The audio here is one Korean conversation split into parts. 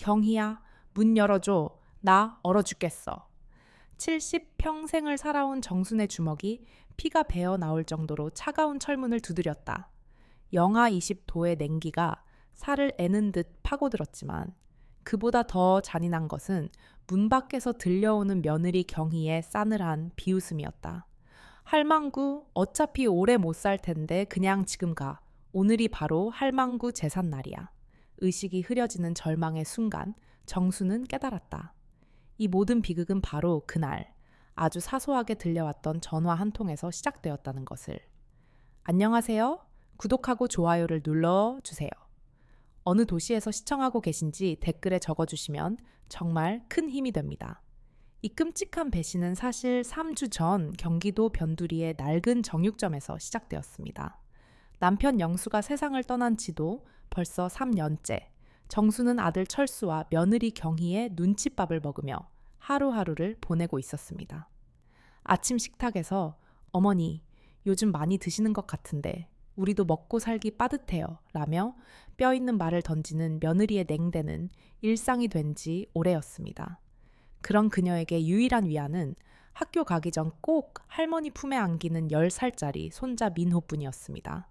경희야, 문 열어줘. 나 얼어 죽겠어. 70평생을 살아온 정순의 주먹이 피가 배어 나올 정도로 차가운 철문을 두드렸다. 영하 20도의 냉기가 살을 애는 듯 파고들었지만 그보다 더 잔인한 것은 문 밖에서 들려오는 며느리 경희의 싸늘한 비웃음이었다. 할망구, 어차피 오래 못 살 텐데 그냥 지금 가. 오늘이 바로 할망구 제삿날이야. 의식이 흐려지는 절망의 순간 정수는 깨달았다. 이 모든 비극은 바로 그날 아주 사소하게 들려왔던 전화 한 통에서 시작되었다는 것을. 안녕하세요. 구독하고 좋아요를 눌러주세요. 어느 도시에서 시청하고 계신지 댓글에 적어주시면 정말 큰 힘이 됩니다. 이 끔찍한 배신은 사실 3주 전 경기도 변두리의 낡은 정육점에서 시작되었습니다. 남편 영수가 세상을 떠난 지도 벌써 3년째. 정수는 아들 철수와 며느리 경희의 눈칫밥을 먹으며 하루하루를 보내고 있었습니다. 아침 식탁에서 어머니, 요즘 많이 드시는 것 같은데 우리도 먹고 살기 빠듯해요 라며 뼈 있는 말을 던지는 며느리의 냉대는 일상이 된 지 오래였습니다. 그런 그녀에게 유일한 위안은 학교 가기 전 꼭 할머니 품에 안기는 10살짜리 손자 민호뿐이었습니다.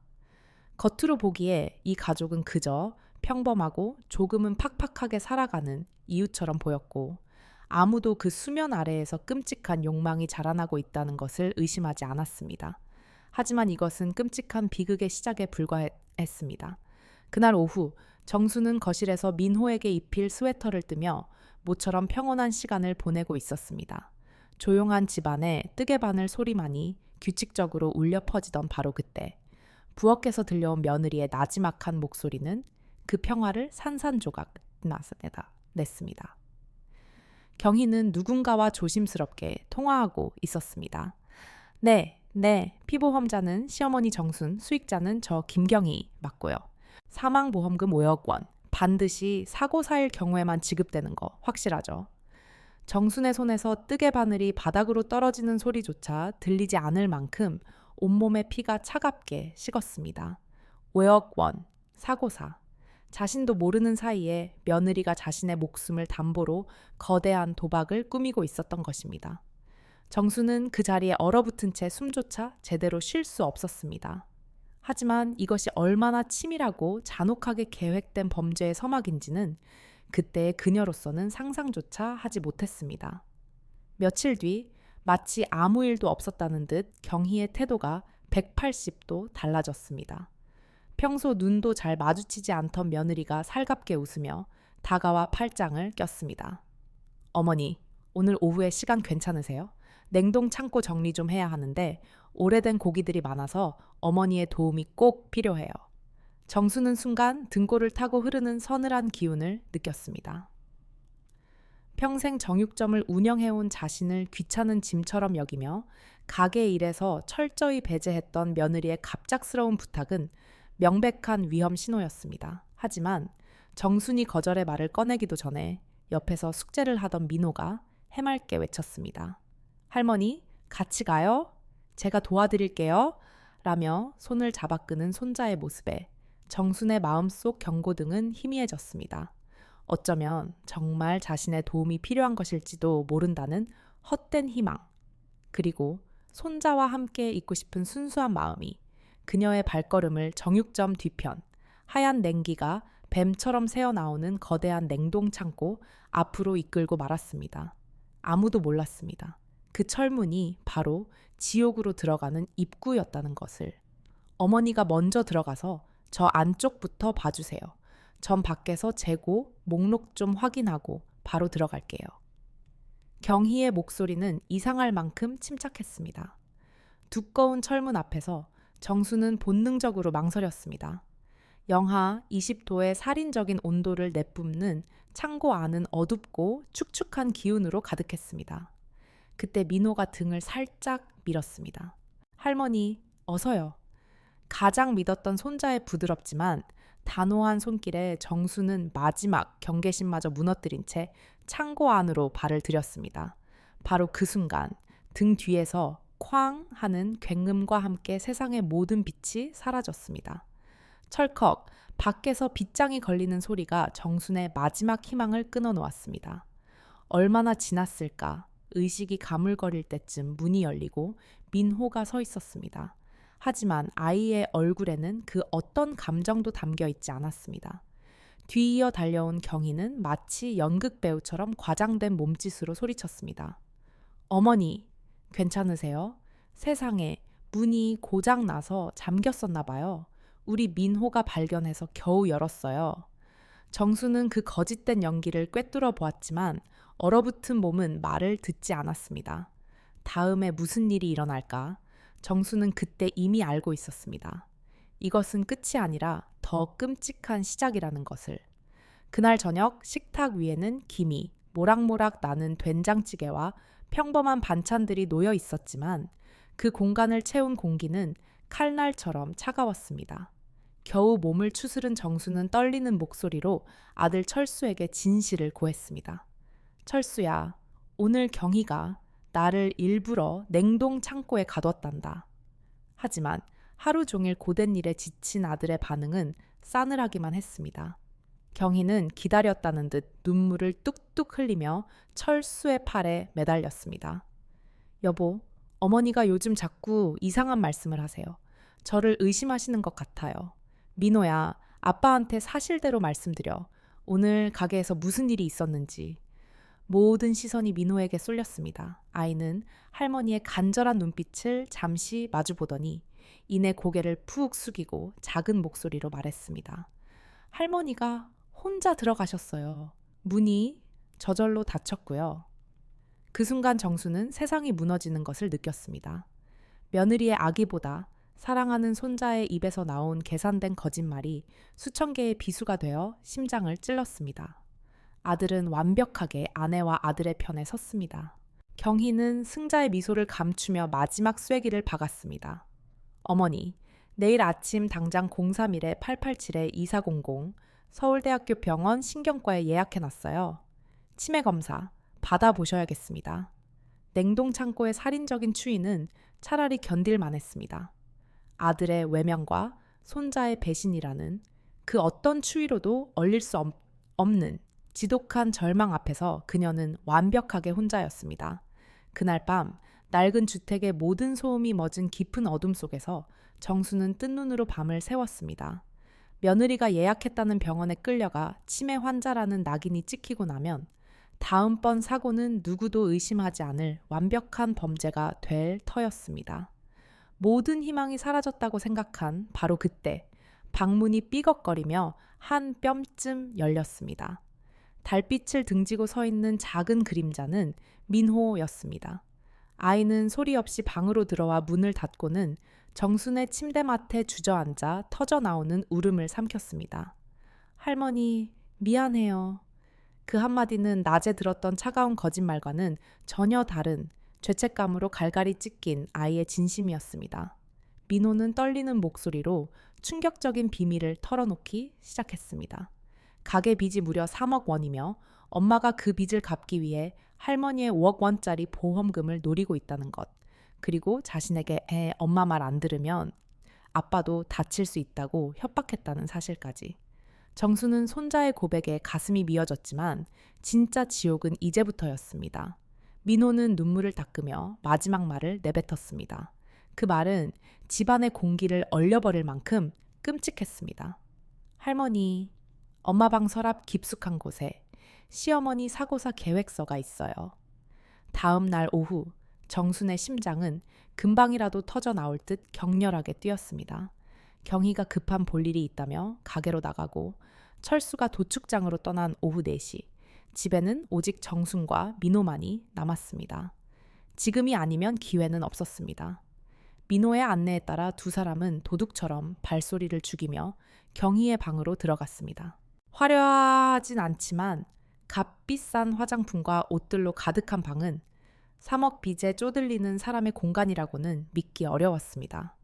겉으로 보기에 이 가족은 그저 평범하고 조금은 팍팍하게 살아가는 이웃처럼 보였고 아무도 그 수면 아래에서 끔찍한 욕망이 자라나고 있다는 것을 의심하지 않았습니다. 하지만 이것은 끔찍한 비극의 시작에 불과했습니다. 그날 오후 정수는 거실에서 민호에게 입힐 스웨터를 뜨며 모처럼 평온한 시간을 보내고 있었습니다. 조용한 집안에 뜨개 바늘 소리만이 규칙적으로 울려 퍼지던 바로 그때 부엌에서 들려온 며느리의 나지막한 목소리는 그 평화를 산산조각 냈습니다. 경희는 누군가와 조심스럽게 통화하고 있었습니다. 네, 피보험자는 시어머니 정순, 수익자는 저 김경희 맞고요. 사망보험금 5억 원, 반드시 사고사일 경우에만 지급되는 거 확실하죠. 정순의 손에서 뜨개 바늘이 바닥으로 떨어지는 소리조차 들리지 않을 만큼 온몸의 피가 차갑게 식었습니다. 5억 원, 사고사. 자신도 모르는 사이에 며느리가 자신의 목숨을 담보로 거대한 도박을 꾸미고 있었던 것입니다. 정수는 그 자리에 얼어붙은 채 숨조차 제대로 쉴 수 없었습니다. 하지만 이것이 얼마나 치밀하고 잔혹하게 계획된 범죄의 서막인지는 그때의 그녀로서는 상상조차 하지 못했습니다. 며칠 뒤 마치 아무 일도 없었다는 듯 경희의 태도가 180도 달라졌습니다. 평소 눈도 잘 마주치지 않던 며느리가 살갑게 웃으며 다가와 팔짱을 꼈습니다. 어머니, 오늘 오후에 시간 괜찮으세요? 냉동 창고 정리 좀 해야 하는데 오래된 고기들이 많아서 어머니의 도움이 꼭 필요해요. 정수는 순간 등골을 타고 흐르는 서늘한 기운을 느꼈습니다. 평생 정육점을 운영해온 자신을 귀찮은 짐처럼 여기며 가게 일에서 철저히 배제했던 며느리의 갑작스러운 부탁은 명백한 위험 신호였습니다. 하지만 정순이 거절의 말을 꺼내기도 전에 옆에서 숙제를 하던 민호가 해맑게 외쳤습니다. 할머니, 같이 가요? 제가 도와드릴게요. 라며 손을 잡아 끄는 손자의 모습에 정순의 마음속 경고등은 희미해졌습니다. 어쩌면 정말 자신의 도움이 필요한 것일지도 모른다는 헛된 희망, 그리고 손자와 함께 있고 싶은 순수한 마음이 그녀의 발걸음을 정육점 뒤편, 하얀 냉기가 뱀처럼 새어나오는 거대한 냉동창고 앞으로 이끌고 말았습니다. 아무도 몰랐습니다. 그 철문이 바로 지옥으로 들어가는 입구였다는 것을. 어머니가 먼저 들어가서 저 안쪽부터 봐주세요. 전 밖에서 재고, 목록 좀 확인하고 바로 들어갈게요. 경희의 목소리는 이상할 만큼 침착했습니다. 두꺼운 철문 앞에서 정수는 본능적으로 망설였습니다. 영하 20도의 살인적인 온도를 내뿜는 창고 안은 어둡고 축축한 기운으로 가득했습니다. 그때 민호가 등을 살짝 밀었습니다. 할머니, 어서요. 가장 믿었던 손자의 부드럽지만 단호한 손길에 정수는 마지막 경계심마저 무너뜨린 채 창고 안으로 발을 들였습니다. 바로 그 순간 등 뒤에서 쾅 하는 굉음과 함께 세상의 모든 빛이 사라졌습니다. 철컥 밖에서 빗장이 걸리는 소리가 정순의 마지막 희망을 끊어놓았습니다. 얼마나 지났을까? 의식이 가물거릴 때쯤 문이 열리고 민호가 서 있었습니다. 하지만 아이의 얼굴에는 그 어떤 감정도 담겨 있지 않았습니다. 뒤이어 달려온 경희는 마치 연극 배우처럼 과장된 몸짓으로 소리쳤습니다. 어머니, 괜찮으세요? 세상에, 문이 고장 나서 잠겼었나 봐요. 우리 민호가 발견해서 겨우 열었어요. 정수는 그 거짓된 연기를 꿰뚫어 보았지만 얼어붙은 몸은 말을 듣지 않았습니다. 다음에 무슨 일이 일어날까? 정수는 그때 이미 알고 있었습니다. 이것은 끝이 아니라 더 끔찍한 시작이라는 것을. 그날 저녁 식탁 위에는 김이 모락모락 나는 된장찌개와 평범한 반찬들이 놓여 있었지만 그 공간을 채운 공기는 칼날처럼 차가웠습니다. 겨우 몸을 추스른 정수는 떨리는 목소리로 아들 철수에게 진실을 고했습니다. 철수야, 오늘 경희가 나를 일부러 냉동 창고에 가뒀단다. 하지만 하루 종일 고된 일에 지친 아들의 반응은 싸늘하기만 했습니다. 경희는 기다렸다는 듯 눈물을 뚝뚝 흘리며 철수의 팔에 매달렸습니다. 여보, 어머니가 요즘 자꾸 이상한 말씀을 하세요. 저를 의심하시는 것 같아요. 민호야, 아빠한테 사실대로 말씀드려. 오늘 가게에서 무슨 일이 있었는지. 모든 시선이 민호에게 쏠렸습니다. 아이는 할머니의 간절한 눈빛을 잠시 마주보더니 이내 고개를 푹 숙이고 작은 목소리로 말했습니다. 할머니가 혼자 들어가셨어요. 문이 저절로 닫혔고요. 그 순간 정수는 세상이 무너지는 것을 느꼈습니다. 며느리의 아기보다 사랑하는 손자의 입에서 나온 계산된 거짓말이 수천 개의 비수가 되어 심장을 찔렀습니다. 아들은 완벽하게 아내와 아들의 편에 섰습니다. 경희는 승자의 미소를 감추며 마지막 쐐기를 박았습니다. 어머니, 내일 아침 당장 031-887-2400 서울대학교 병원 신경과에 예약해놨어요. 치매 검사 받아보셔야겠습니다. 냉동 창고의 살인적인 추위는 차라리 견딜만 했습니다. 아들의 외면과 손자의 배신이라는 그 어떤 추위로도 얼릴 수 없는 지독한 절망 앞에서 그녀는 완벽하게 혼자였습니다. 그날 밤 낡은 주택의 모든 소음이 멎은 깊은 어둠 속에서 정수는 뜬 눈으로 밤을 새웠습니다. 며느리가 예약했다는 병원에 끌려가 치매 환자라는 낙인이 찍히고 나면 다음번 사고는 누구도 의심하지 않을 완벽한 범죄가 될 터였습니다. 모든 희망이 사라졌다고 생각한 바로 그때 방문이 삐걱거리며 한 뼘쯤 열렸습니다. 달빛을 등지고 서 있는 작은 그림자는 민호였습니다. 아이는 소리 없이 방으로 들어와 문을 닫고는 정순의 침대맡에 주저앉아 터져나오는 울음을 삼켰습니다. 할머니, 미안해요. 그 한마디는 낮에 들었던 차가운 거짓말과는 전혀 다른 죄책감으로 갈갈이 찢긴 아이의 진심이었습니다. 민호는 떨리는 목소리로 충격적인 비밀을 털어놓기 시작했습니다. 가게 빚이 무려 3억 원이며 엄마가 그 빚을 갚기 위해 할머니의 5억 원짜리 보험금을 노리고 있다는 것. 그리고 자신에게 엄마 말 안 들으면 아빠도 다칠 수 있다고 협박했다는 사실까지. 정수는 손자의 고백에 가슴이 미어졌지만 진짜 지옥은 이제부터였습니다. 민호는 눈물을 닦으며 마지막 말을 내뱉었습니다. 그 말은 집안의 공기를 얼려버릴 만큼 끔찍했습니다. 할머니, 엄마 방 서랍 깊숙한 곳에 시어머니 사고사 계획서가 있어요. 다음 날 오후 정순의 심장은 금방이라도 터져 나올 듯 격렬하게 뛰었습니다. 경희가 급한 볼일이 있다며 가게로 나가고 철수가 도축장으로 떠난 오후 4시 집에는 오직 정순과 민호만이 남았습니다. 지금이 아니면 기회는 없었습니다. 민호의 안내에 따라 두 사람은 도둑처럼 발소리를 죽이며 경희의 방으로 들어갔습니다. 화려하진 않지만 값비싼 화장품과 옷들로 가득한 방은 3억 빚에 쪼들리는 사람의 공간이라고는 믿기 어려웠습니다.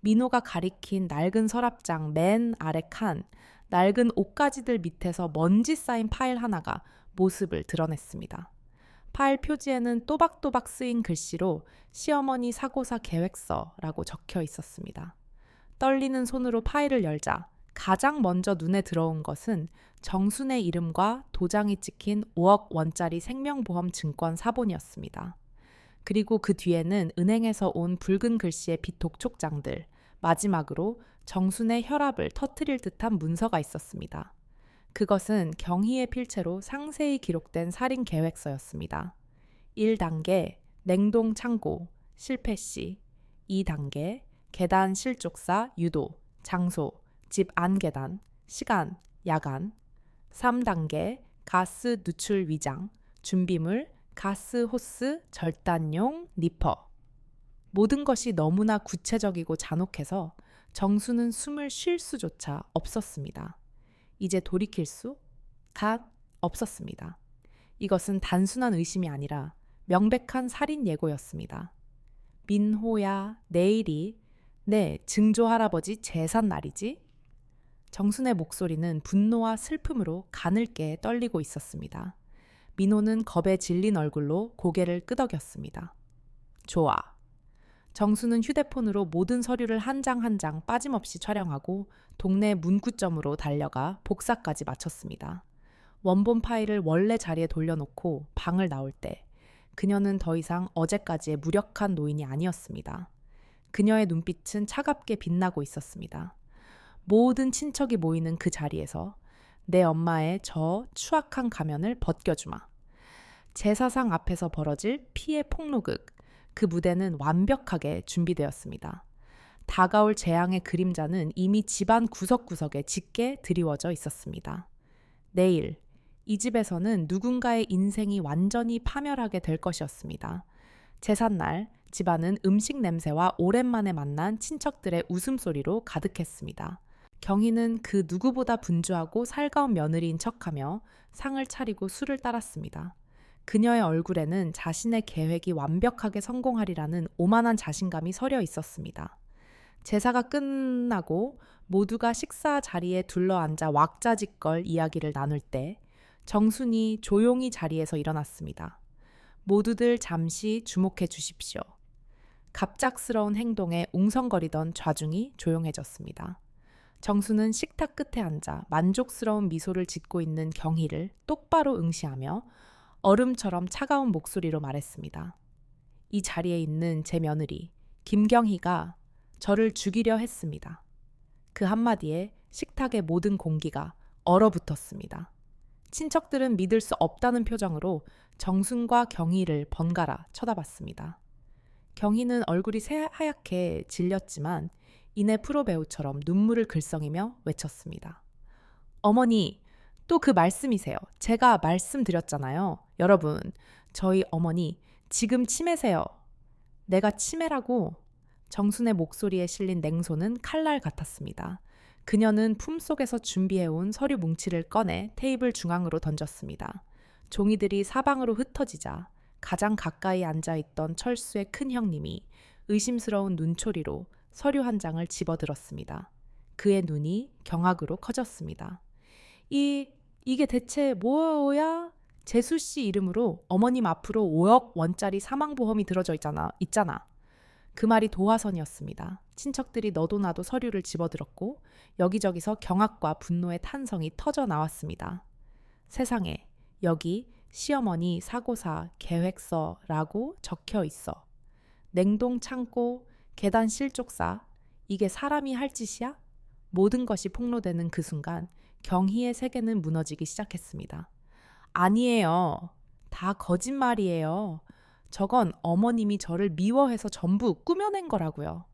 민호가 가리킨 낡은 서랍장 맨 아래 칸, 낡은 옷가지들 밑에서 먼지 쌓인 파일 하나가 모습을 드러냈습니다. 파일 표지에는 또박또박 쓰인 글씨로 시어머니 사고사 계획서라고 적혀 있었습니다. 떨리는 손으로 파일을 열자 가장 먼저 눈에 들어온 것은 정순의 이름과 도장이 찍힌 5억 원짜리 생명보험 증권 사본이었습니다. 그리고 그 뒤에는 은행에서 온 붉은 글씨의 빛 독촉장들, 마지막으로 정순의 혈압을 터뜨릴 듯한 문서가 있었습니다. 그것은 경희의 필체로 상세히 기록된 살인 계획서였습니다. 1단계 냉동 창고 실패 시, 2단계 계단 실족사 유도 장소 집 안 계단 시간 야간, 3단계 가스 누출 위장 준비물 가스 호스 절단용 니퍼. 모든 것이 너무나 구체적이고 잔혹해서 정수는 숨을 쉴 수조차 없었습니다. 이제 돌이킬 수? 갓 없었습니다. 이것은 단순한 의심이 아니라 명백한 살인 예고였습니다. 민호야, 내일이 내 증조 할아버지 제삿 날이지? 정순의 목소리는 분노와 슬픔으로 가늘게 떨리고 있었습니다. 민호는 겁에 질린 얼굴로 고개를 끄덕였습니다. 좋아. 정수는 휴대폰으로 모든 서류를 한 장 한 장 빠짐없이 촬영하고 동네 문구점으로 달려가 복사까지 마쳤습니다. 원본 파일을 원래 자리에 돌려놓고 방을 나올 때 그녀는 더 이상 어제까지의 무력한 노인이 아니었습니다. 그녀의 눈빛은 차갑게 빛나고 있었습니다. 모든 친척이 모이는 그 자리에서 내 엄마의 저 추악한 가면을 벗겨주마. 제사상 앞에서 벌어질 피해 폭로극, 그 무대는 완벽하게 준비되었습니다. 다가올 재앙의 그림자는 이미 집안 구석구석에 짙게 드리워져 있었습니다. 내일, 이 집에서는 누군가의 인생이 완전히 파멸하게 될 것이었습니다. 제삿날, 집안은 음식 냄새와 오랜만에 만난 친척들의 웃음소리로 가득했습니다. 경희는 그 누구보다 분주하고 살가운 며느리인 척하며 상을 차리고 술을 따랐습니다. 그녀의 얼굴에는 자신의 계획이 완벽하게 성공하리라는 오만한 자신감이 서려 있었습니다. 제사가 끝나고 모두가 식사 자리에 둘러앉아 왁자지껄 이야기를 나눌 때 정순이 조용히 자리에서 일어났습니다. 모두들 잠시 주목해 주십시오. 갑작스러운 행동에 웅성거리던 좌중이 조용해졌습니다. 정수는 식탁 끝에 앉아 만족스러운 미소를 짓고 있는 경희를 똑바로 응시하며 얼음처럼 차가운 목소리로 말했습니다. 이 자리에 있는 제 며느리 김경희가 저를 죽이려 했습니다. 그 한마디에 식탁의 모든 공기가 얼어붙었습니다. 친척들은 믿을 수 없다는 표정으로 정순과 경희를 번갈아 쳐다봤습니다. 경희는 얼굴이 새하얗게 질렸지만 이내 프로 배우처럼 눈물을 글썽이며 외쳤습니다. 어머니, 또 그 말씀이세요. 제가 말씀드렸잖아요. 여러분, 저희 어머니 지금 치매세요. 내가 치매라고? 정순의 목소리에 실린 냉소는 칼날 같았습니다. 그녀는 품속에서 준비해온 서류 뭉치를 꺼내 테이블 중앙으로 던졌습니다. 종이들이 사방으로 흩어지자 가장 가까이 앉아있던 철수의 큰 형님이 의심스러운 눈초리로 서류 한 장을 집어들었습니다. 그의 눈이 경악으로 커졌습니다. 이게 대체 뭐야? 재수 씨 이름으로 어머님 앞으로 5억 원짜리 사망보험이 들어져 있잖아. 그 말이 도화선이었습니다. 친척들이 너도 나도 서류를 집어들었고 여기저기서 경악과 분노의 탄성이 터져 나왔습니다. 세상에, 여기 시어머니 사고사 계획서라고 적혀 있어. 냉동 창고, 계단 실족사, 이게 사람이 할 짓이야? 모든 것이 폭로되는 그 순간 경희의 세계는 무너지기 시작했습니다. 아니에요. 다 거짓말이에요. 저건 어머님이 저를 미워해서 전부 꾸며낸 거라고요.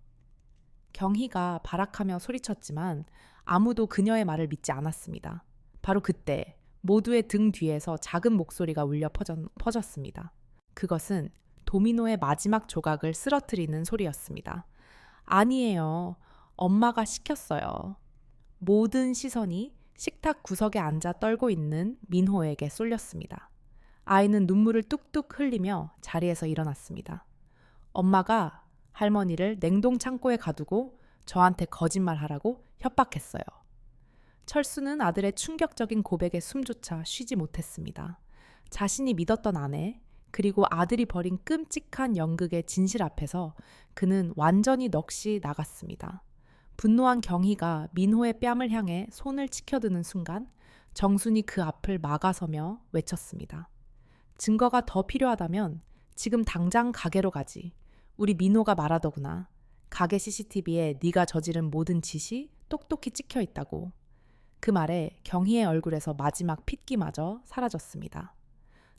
경희가 발악하며 소리쳤지만 아무도 그녀의 말을 믿지 않았습니다. 바로 그때 모두의 등 뒤에서 작은 목소리가 울려 퍼졌습니다. 그것은 도미노의 마지막 조각을 쓰러뜨리는 소리였습니다. 아니에요. 엄마가 시켰어요. 모든 시선이 식탁 구석에 앉아 떨고 있는 민호에게 쏠렸습니다. 아이는 눈물을 뚝뚝 흘리며 자리에서 일어났습니다. 엄마가 할머니를 냉동 창고에 가두고 저한테 거짓말하라고 협박했어요. 철수는 아들의 충격적인 고백에 숨조차 쉬지 못했습니다. 자신이 믿었던 아내, 그리고 아들이 벌인 끔찍한 연극의 진실 앞에서 그는 완전히 넋이 나갔습니다. 분노한 경희가 민호의 뺨을 향해 손을 치켜드는 순간 정순이 그 앞을 막아서며 외쳤습니다. 증거가 더 필요하다면 지금 당장 가게로 가지. 우리 민호가 말하더구나. 가게 CCTV에 네가 저지른 모든 짓이 똑똑히 찍혀 있다고. 그 말에 경희의 얼굴에서 마지막 핏기마저 사라졌습니다.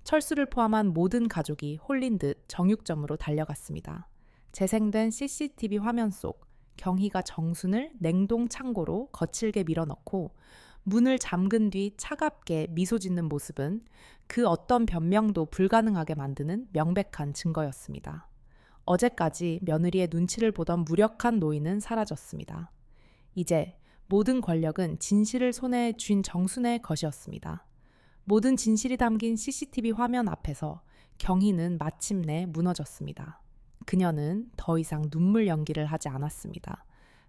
철수를 포함한 모든 가족이 홀린 듯 정육점으로 달려갔습니다. 재생된 CCTV 화면 속 경희가 정순을 냉동 창고로 거칠게 밀어넣고 문을 잠근 뒤 차갑게 미소 짓는 모습은 그 어떤 변명도 불가능하게 만드는 명백한 증거였습니다. 어제까지 며느리의 눈치를 보던 무력한 노인은 사라졌습니다. 이제 모든 권력은 진실을 손에 쥔 정순의 것이었습니다. 모든 진실이 담긴 CCTV 화면 앞에서 경희는 마침내 무너졌습니다. 그녀는 더 이상 눈물 연기를 하지 않았습니다.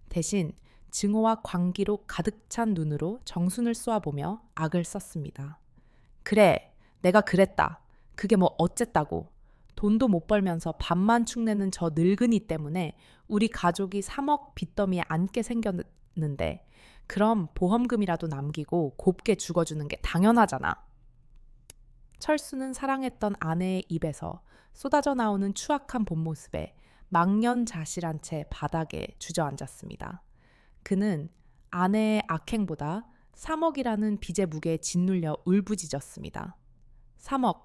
대신 증오와 광기로 가득 찬 눈으로 정순을 쏘아보며 악을 썼습니다. 그래, 내가 그랬다. 그게 뭐 어쨌다고. 돈도 못 벌면서 밥만 축내는 저 늙은이 때문에 우리 가족이 3억 빚더미에 앉게 생겼는데 그럼 보험금이라도 남기고 곱게 죽어주는 게 당연하잖아. 철수는 사랑했던 아내의 입에서 쏟아져 나오는 추악한 본 모습에 망연자실한 채 바닥에 주저앉았습니다. 그는 아내의 악행보다 3억이라는 빚의 무게에 짓눌려 울부짖었습니다. 3억,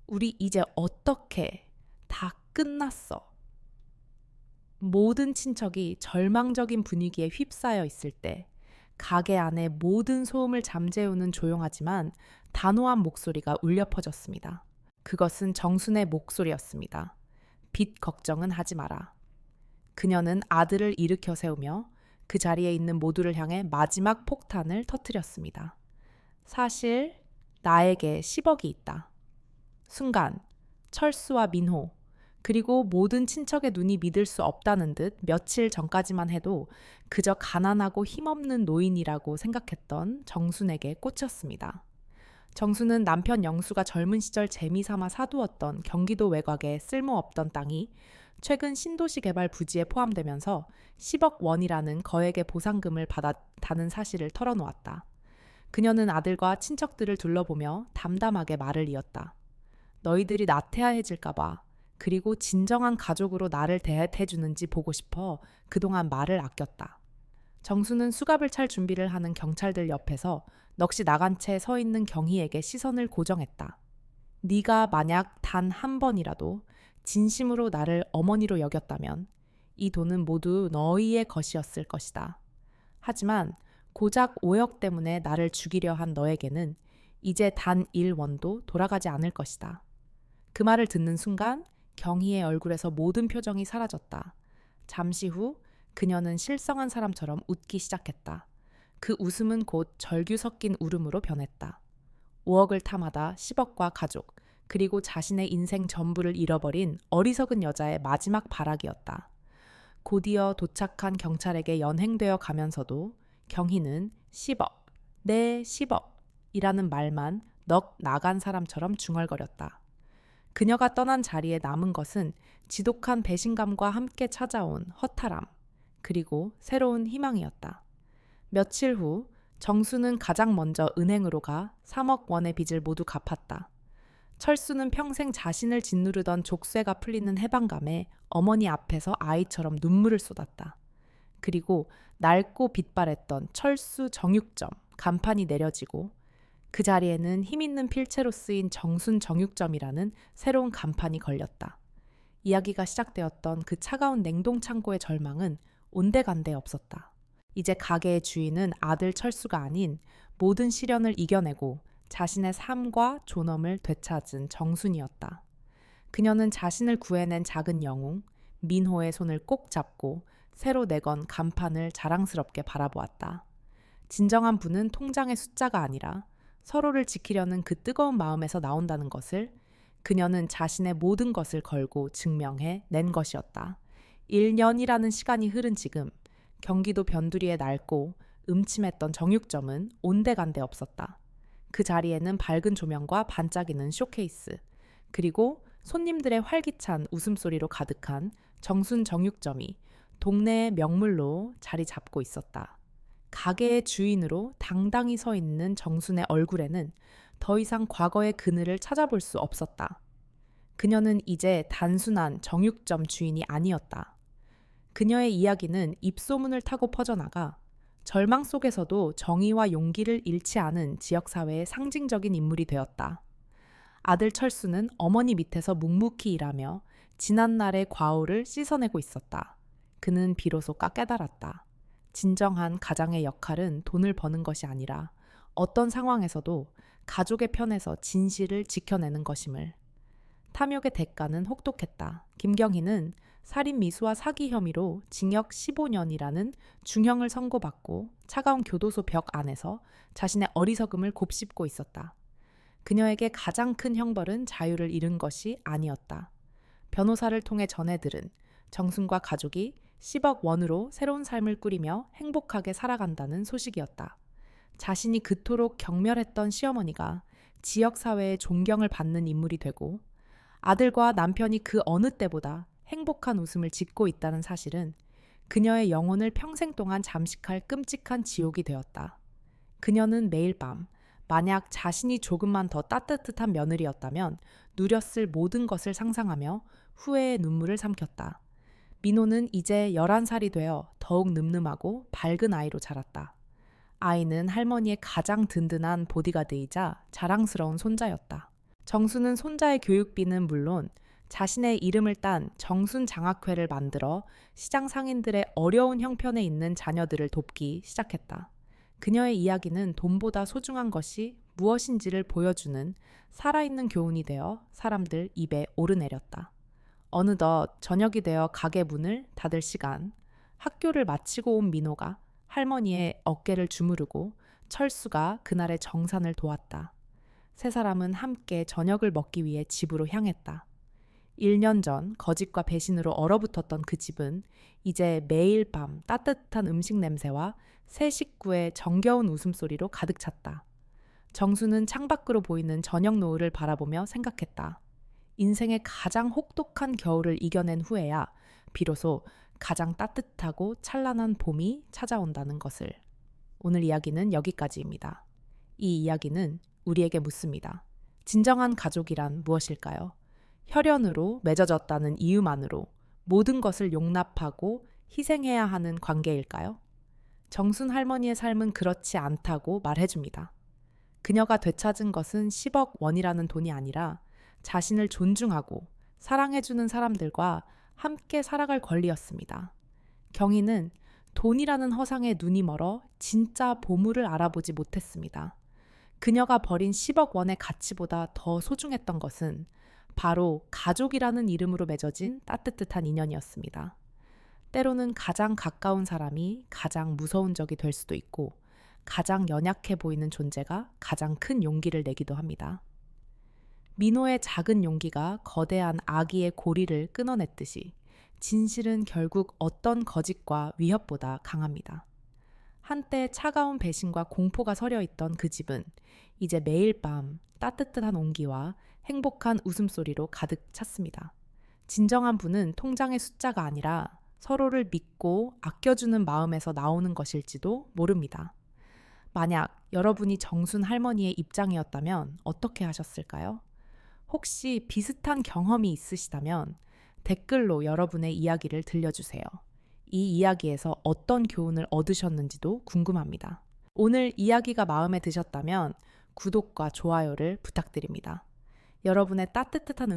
우리 이제 어떻게 다 끝났어. 모든 친척이 절망적인 분위기에 휩싸여 있을 때 가게 안에 모든 소음을 잠재우는 조용하지만 단호한 목소리가 울려 퍼졌습니다. 그것은 정순의 목소리였습니다. 빚 걱정은 하지 마라. 그녀는 아들을 일으켜 세우며 그 자리에 있는 모두를 향해 마지막 폭탄을 터뜨렸습니다. 사실 나에게 10억이 있다. 순간 철수와 민호 그리고 모든 친척의 눈이 믿을 수 없다는 듯 며칠 전까지만 해도 그저 가난하고 힘없는 노인이라고 생각했던 정순에게 꽂혔습니다. 정순은 남편 영수가 젊은 시절 재미삼아 사두었던 경기도 외곽의 쓸모없던 땅이 최근 신도시 개발 부지에 포함되면서 10억 원이라는 거액의 보상금을 받았다는 사실을 털어놓았다. 그녀는 아들과 친척들을 둘러보며 담담하게 말을 이었다. 너희들이 나태해질까봐 그리고 진정한 가족으로 나를 대해주는지 보고 싶어 그동안 말을 아꼈다. 정수는 수갑을 찰 준비를 하는 경찰들 옆에서 넋이 나간 채 서 있는 경희에게 시선을 고정했다. 네가 만약 단 한 번이라도 진심으로 나를 어머니로 여겼다면 이 돈은 모두 너희의 것이었을 것이다. 하지만 고작 5억 때문에 나를 죽이려 한 너에게는 이제 단 1원도 돌아가지 않을 것이다. 그 말을 듣는 순간 경희의 얼굴에서 모든 표정이 사라졌다. 잠시 후 그녀는 실성한 사람처럼 웃기 시작했다. 그 웃음은 곧 절규 섞인 울음으로 변했다. 5억을 탐하다 10억과 가족, 그리고 자신의 인생 전부를 잃어버린 어리석은 여자의 마지막 발악이었다. 곧이어 도착한 경찰에게 연행되어 가면서도 경희는 10억, 네 10억 이라는 말만 넋 나간 사람처럼 중얼거렸다. 그녀가 떠난 자리에 남은 것은 지독한 배신감과 함께 찾아온 허탈함, 그리고 새로운 희망이었다. 며칠 후 정수는 가장 먼저 은행으로 가 3억 원의 빚을 모두 갚았다. 철수는 평생 자신을 짓누르던 족쇄가 풀리는 해방감에 어머니 앞에서 아이처럼 눈물을 쏟았다. 그리고 낡고 빛바랬던 철수 정육점 간판이 내려지고 그 자리에는 힘있는 필체로 쓰인 정순 정육점이라는 새로운 간판이 걸렸다. 이야기가 시작되었던 그 차가운 냉동 창고의 절망은 온데간데 없었다. 이제 가게의 주인은 아들 철수가 아닌 모든 시련을 이겨내고 자신의 삶과 존엄을 되찾은 정순이었다. 그녀는 자신을 구해낸 작은 영웅, 민호의 손을 꼭 잡고 새로 내건 간판을 자랑스럽게 바라보았다. 진정한 부는 통장의 숫자가 아니라 서로를 지키려는 그 뜨거운 마음에서 나온다는 것을 그녀는 자신의 모든 것을 걸고 증명해 낸 것이었다. 1년이라는 시간이 흐른 지금 경기도 변두리에 낡고 음침했던 정육점은 온데간데 없었다. 그 자리에는 밝은 조명과 반짝이는 쇼케이스, 그리고 손님들의 활기찬 웃음소리로 가득한 정순 정육점이 동네의 명물로 자리 잡고 있었다. 가게의 주인으로 당당히 서 있는 정순의 얼굴에는 더 이상 과거의 그늘을 찾아볼 수 없었다. 그녀는 이제 단순한 정육점 주인이 아니었다. 그녀의 이야기는 입소문을 타고 퍼져나가 절망 속에서도 정의와 용기를 잃지 않은 지역사회의 상징적인 인물이 되었다. 아들 철수는 어머니 밑에서 묵묵히 일하며 지난날의 과오를 씻어내고 있었다. 그는 비로소 깨달았다. 진정한 가장의 역할은 돈을 버는 것이 아니라 어떤 상황에서도 가족의 편에서 진실을 지켜내는 것임을. 탐욕의 대가는 혹독했다. 김경희는 살인 미수와 사기 혐의로 징역 15년이라는 중형을 선고받고 차가운 교도소 벽 안에서 자신의 어리석음을 곱씹고 있었다. 그녀에게 가장 큰 형벌은 자유를 잃은 것이 아니었다. 변호사를 통해 전해 들은 정순과 가족이 10억 원으로 새로운 삶을 꾸리며 행복하게 살아간다는 소식이었다. 자신이 그토록 경멸했던 시어머니가 지역사회의 존경을 받는 인물이 되고 아들과 남편이 그 어느 때보다 행복한 웃음을 짓고 있다는 사실은 그녀의 영혼을 평생 동안 잠식할 끔찍한 지옥이 되었다. 그녀는 매일 밤 만약 자신이 조금만 더 따뜻한 며느리였다면 누렸을 모든 것을 상상하며 후회의 눈물을 삼켰다. 민호는 이제 11살이 되어 더욱 늠름하고 밝은 아이로 자랐다. 아이는 할머니의 가장 든든한 보디가드이자 자랑스러운 손자였다. 정순은 손자의 교육비는 물론 자신의 이름을 딴 정순장학회를 만들어 시장 상인들의 어려운 형편에 있는 자녀들을 돕기 시작했다. 그녀의 이야기는 돈보다 소중한 것이 무엇인지를 보여주는 살아있는 교훈이 되어 사람들 입에 오르내렸다. 어느덧 저녁이 되어 가게 문을 닫을 시간, 학교를 마치고 온 민호가 할머니의 어깨를 주무르고 철수가 그날의 정산을 도왔다. 세 사람은 함께 저녁을 먹기 위해 집으로 향했다. 1년 전 거짓과 배신으로 얼어붙었던 그 집은 이제 매일 밤 따뜻한 음식 냄새와 새 식구의 정겨운 웃음소리로 가득 찼다. 정수는 창밖으로 보이는 저녁 노을을 바라보며 생각했다. 인생의 가장 혹독한 겨울을 이겨낸 후에야 비로소 가장 따뜻하고 찬란한 봄이 찾아온다는 것을. 오늘 이야기는 여기까지입니다. 이 이야기는 우리에게 묻습니다. 진정한 가족이란 무엇일까요? 혈연으로 맺어졌다는 이유만으로 모든 것을 용납하고 희생해야 하는 관계일까요? 정순 할머니의 삶은 그렇지 않다고 말해줍니다. 그녀가 되찾은 것은 10억 원이라는 돈이 아니라 자신을 존중하고 사랑해주는 사람들과 함께 살아갈 권리였습니다. 경희는 돈이라는 허상에 눈이 멀어 진짜 보물을 알아보지 못했습니다. 그녀가 버린 10억 원의 가치보다 더 소중했던 것은 바로 가족이라는 이름으로 맺어진 따뜻한 인연이었습니다. 때로는 가장 가까운 사람이 가장 무서운 적이 될 수도 있고 가장 연약해 보이는 존재가 가장 큰 용기를 내기도 합니다. 민호의 작은 용기가 거대한 아기의 고리를 끊어냈듯이 진실은 결국 어떤 거짓과 위협보다 강합니다. 한때 차가운 배신과 공포가 서려 있던 그 집은 이제 매일 밤 따뜻한 온기와 행복한 웃음소리로 가득 찼습니다. 진정한 부는 통장의 숫자가 아니라 서로를 믿고 아껴주는 마음에서 나오는 것일지도 모릅니다. 만약 여러분이 정순 할머니의 입장이었다면 어떻게 하셨을까요? 혹시 비슷한 경험이 있으시다면 댓글로 여러분의 이야기를 들려주세요. 이 이야기에서 어떤 교훈을 얻으셨는지도 궁금합니다. 오늘 이야기가 마음에 드셨다면 구독과 좋아요를 부탁드립니다. 여러분의 따뜻한